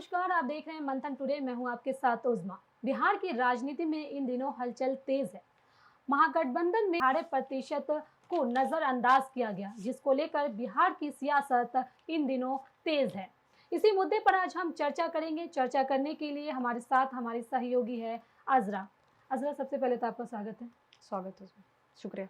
नमस्कार, आप देख रहे हैं मंथन टुडे। मैं हूं आपके साथ उज़मा। बिहार की राजनीति में इन दिनों हलचल तेज है। महागठबंधन में 18% को नजरअंदाज किया गया, जिसको लेकर बिहार की सियासत इन दिनों तेज है। इसी मुद्दे पर आज हम चर्चा करेंगे। चर्चा करने के लिए हमारे साथ हमारी सहयोगी है अजरा। अजरा, सबसे पहले तो आपका स्वागत है। स्वागत है, शुक्रिया।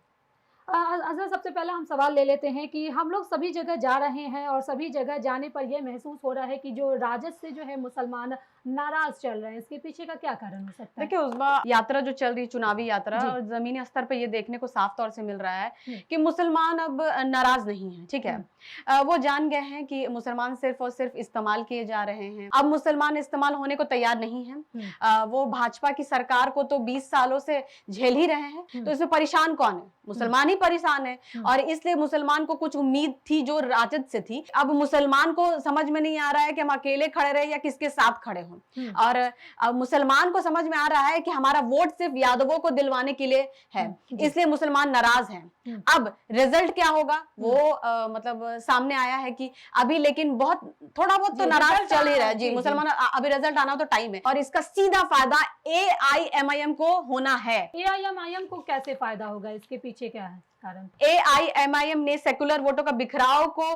अजरा, सबसे पहले हम सवाल ले लेते हैं कि हम लोग सभी जगह जा रहे हैं और सभी जगह जाने पर यह महसूस हो रहा है कि जो राजद से जो है मुसलमान नाराज चल रहे हैं। इसके पीछे का क्या कारण हो सकता है? देखिए, उस बार यात्रा जो चल रही, चुनावी यात्रा, जी। और जमीनी स्तर पर ये देखने को साफ तौर से मिल रहा है कि मुसलमान अब नाराज नहीं है। ठीक है, वो जान गए हैं कि मुसलमान सिर्फ और सिर्फ इस्तेमाल किए जा रहे हैं। अब मुसलमान इस्तेमाल होने को तैयार नहीं है। वो भाजपा की सरकार को तो 20 सालों से झेल ही रहे हैं, तो इसमें परेशान कौन है? मुसलमान ही परेशान है। और इसलिए मुसलमान को कुछ उम्मीद थी जो राजद से थी। अब मुसलमान को समझ में नहीं आ रहा है कि हम अकेले खड़े रहे या किसके साथ खड़े हों। और अब मुसलमान को समझ में आ रहा है कि हमारा वोट सिर्फ यादवों को दिलवाने के लिए है, इसलिए मुसलमान नाराज हैं। अब रिजल्ट क्या होगा वो मतलब सामने आया है कि अभी, लेकिन थोड़ा बहुत तो नाराज चल ही रहा है। जी, मुसलमान अभी रिजल्ट आना तो टाइम है, और इसका सीधा फायदा AIMIM को होना है। AIMIM को कैसे फायदा होगा? इसके पीछे क्या है कारण? AIMIM ने सेकुलर वोटों का बिखराव को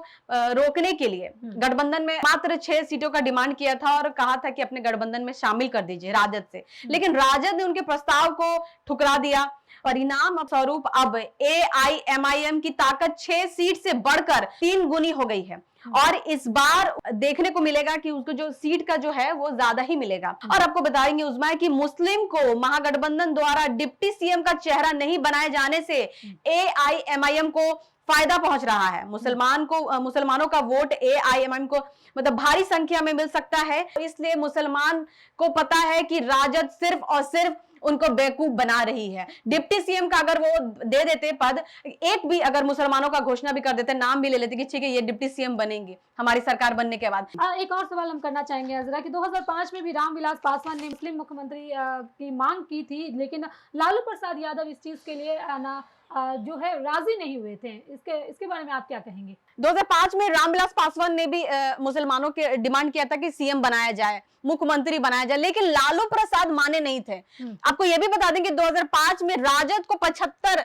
रोकने के लिए गठबंधन में मात्र 6 सीटों का डिमांड किया था और कहा था कि अपने गठबंधन में शामिल कर दीजिए राजद से। लेकिन राजद ने उनके प्रस्ताव को ठुकरा दिया। परिणाम स्वरूप अब AIMIM की ताकत 6 सीट से बढ़कर 3 गुनी हो गई है, और इस बार देखने को मिलेगा कि उसको जो सीट का जो है वो ज्यादा ही मिलेगा। और आपको बताएंगे उज़मा कि मुस्लिम को महागठबंधन द्वारा डिप्टी CM का चेहरा नहीं बनाए जाने से AIMIM को फायदा पहुंच रहा है। मुसलमानों का वोट AIMIM को मतलब भारी संख्या में मिल सकता है। इसलिए मुसलमान को पता है कि राजद सिर्फ और सिर्फ उनको बेवकूफ बना रही है। डिप्टी CM का अगर वो दे देते पद, एक भी अगर मुसलमानों का घोषणा भी कर देते, नाम भी ले लेते कि ठीक है ये डिप्टी CM बनेंगे हमारी सरकार बनने के बाद। एक और सवाल हम करना चाहेंगे अजरा कि 2005 में भी रामविलास पासवान ने मुस्लिम मुख्यमंत्री की मांग की थी, लेकिन लालू प्रसाद यादव इस चीज के लिए जो है राजी नहीं हुए थे। इसके बारे में आप क्या कहेंगे? 2005 में रामविलास पासवान ने भी मुसलमानों के डिमांड किया था कि CM बनाया जाए, मुख्यमंत्री बनाया जाए, लेकिन लालू प्रसाद माने नहीं थे। आपको यह भी बता दें कि 2005 में राजद को 75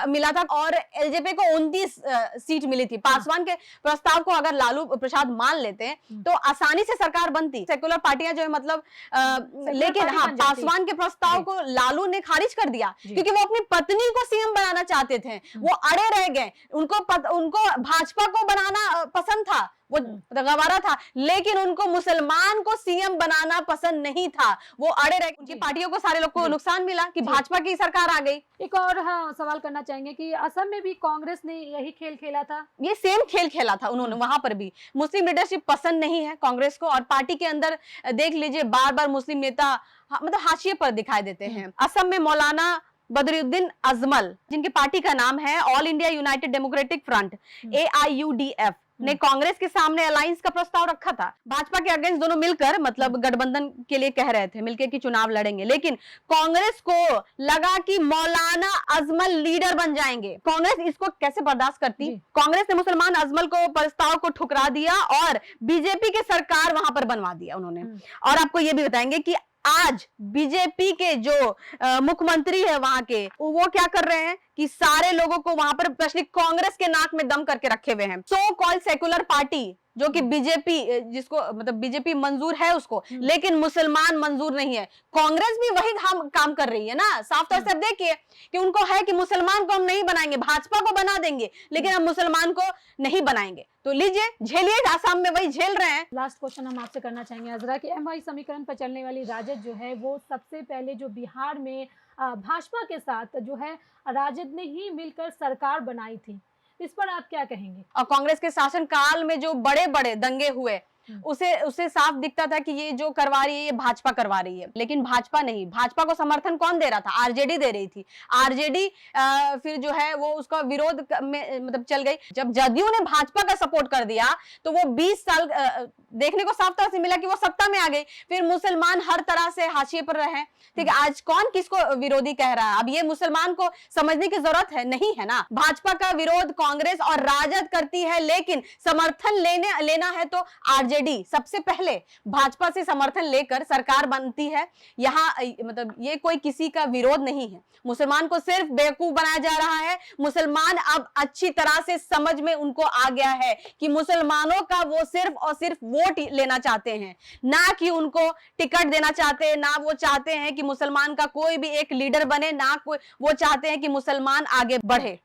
मिला था और LJP को 29 सीट मिली थी। पासवान के प्रस्ताव को अगर लालू प्रसाद मान लेते तो आसानी से सरकार बनती, सेकुलर पार्टियां जो है मतलब लेकिन हाँ, पासवान के प्रस्ताव को लालू ने खारिज कर दिया क्योंकि वो अपनी पत्नी को CM बनाना चाहते थे। वो अड़े रह गए। उनको भाजपा को बनाना पसंद था, वो गवारा था, लेकिन उनको मुसलमान को CM बनाना पसंद नहीं था। वो अड़े रहे। उनकी पार्टियों को, सारे लोग को नुकसान मिला कि भाजपा की सरकार आ गई। एक और सवाल करना चाहेंगे कि असम में भी कांग्रेस ने यही खेल खेला था। ये सेम खेल खेला था उन्होंने। वहां पर भी मुस्लिम लीडरशिप पसंद नहीं है कांग्रेस को, और पार्टी के अंदर देख लीजिए बार बार मुस्लिम नेता मतलब हाशिए पर दिखाई देते हैं। असम में मौलाना बदरुद्दीन अजमल, जिनकी पार्टी का नाम है all India United democratic front AIUDF, ने कांग्रेस के सामने अलायंस का प्रस्ताव रखा था। भाजपा के अगेंस्ट दोनों मिलकर मतलब गठबंधन के लिए कह रहे थे मिलकर कि चुनाव लड़ेंगे, लेकिन कांग्रेस को लगा कि मौलाना अजमल लीडर बन जाएंगे। कांग्रेस इसको कैसे बर्दाश्त करती? कांग्रेस ने मुसलमान अजमल को प्रस्ताव को ठुकरा दिया और बीजेपी की सरकार वहां पर बनवा दिया उन्होंने। और आपको ये भी बताएंगे कि आज बीजेपी के जो मुख्यमंत्री है वहां के, वो क्या कर रहे हैं कि सारे लोगों को वहां पर स्पेशली कांग्रेस के नाक में दम करके रखे हुए हैं। सो कॉल्ड सेकुलर पार्टी जो कि बीजेपी, जिसको मतलब बीजेपी मंजूर है उसको, लेकिन मुसलमान मंजूर नहीं है। कांग्रेस भी वही काम कर रही है ना। साफ तौर से देखिए कि उनको है कि मुसलमान को हम नहीं बनाएंगे, भाजपा को बना देंगे, लेकिन हम मुसलमान को नहीं बनाएंगे। तो लीजिए, झेलिए, आसाम में वही झेल रहे हैं। लास्ट क्वेश्चन हम आपसे करना चाहेंगे अजरा कि MI समीकरण पर चलने वाली राजद जो है वो सबसे पहले जो बिहार में भाजपा के साथ जो है राजद ने ही मिलकर सरकार बनाई थी, इस पर आप क्या कहेंगे? और कांग्रेस के शासन काल में जो बड़े बड़े दंगे हुए उसे साफ दिखता था कि ये जो करवा रही है ये भाजपा करवा रही है, लेकिन भाजपा नहीं। भाजपा को समर्थन कौन दे रहा था? आरजेडी दे रही थी। आरजेडी फिर जो है वो उसका विरोध में मतलब चल गई। जब जदयू ने भाजपा का सपोर्ट कर दिया तो वो 20 साल देखने को साफ तरह से मिला कि वो सत्ता में आ गई। फिर मुसलमान हर तरह से हाशिए पर रहे। ठीक है, आज कौन किसको विरोधी कह रहा है? अब ये मुसलमान को समझने की जरूरत है नहीं है ना। भाजपा का विरोध कांग्रेस और राजद करती है, लेकिन समर्थन लेना है तो आरजेडी आरजेडी सबसे पहले भाजपा से समर्थन लेकर सरकार बनती है। यहाँ मतलब ये कोई किसी का विरोध नहीं है। मुसलमान को सिर्फ बेवकूफ बनाया जा रहा है। मुसलमान अब अच्छी तरह से समझ में उनको आ गया है कि मुसलमानों का वो सिर्फ और सिर्फ वोट लेना चाहते हैं, ना कि उनको टिकट देना चाहते हैं, ना वो चाहते हैं कि मुसलमान का कोई भी एक लीडर बने, ना कोई वो चाहते हैं कि मुसलमान आगे बढ़े।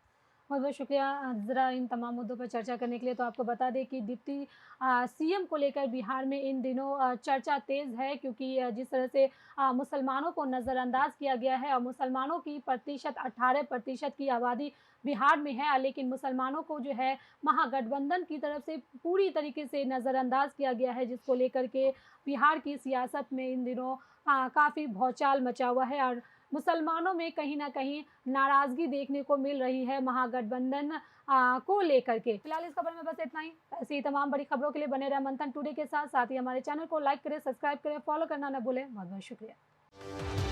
बहुत बहुत शुक्रिया ज़रा इन तमाम मुद्दों पर चर्चा करने के लिए। तो आपको बता दें कि डिप्टी सीएम को लेकर बिहार में इन दिनों चर्चा तेज़ है, क्योंकि जिस तरह से मुसलमानों को नज़रअंदाज किया गया है और मुसलमानों की प्रतिशत 18% की आबादी बिहार में है, लेकिन मुसलमानों को जो है महागठबंधन की तरफ से पूरी तरीके से नज़रअंदाज किया गया है, जिसको लेकर के बिहार की सियासत में इन दिनों काफ़ी भौचाल मचा हुआ है और मुसलमानों में कहीं ना कहीं नाराजगी देखने को मिल रही है महागठबंधन को लेकर के। फिलहाल इस खबर में बस इतना ही। ऐसी ही तमाम बड़ी खबरों के लिए बने रहे मंथन टुडे के साथ। साथ ही हमारे चैनल को लाइक करें, सब्सक्राइब करें, फॉलो करना न भूलें। बहुत बहुत शुक्रिया।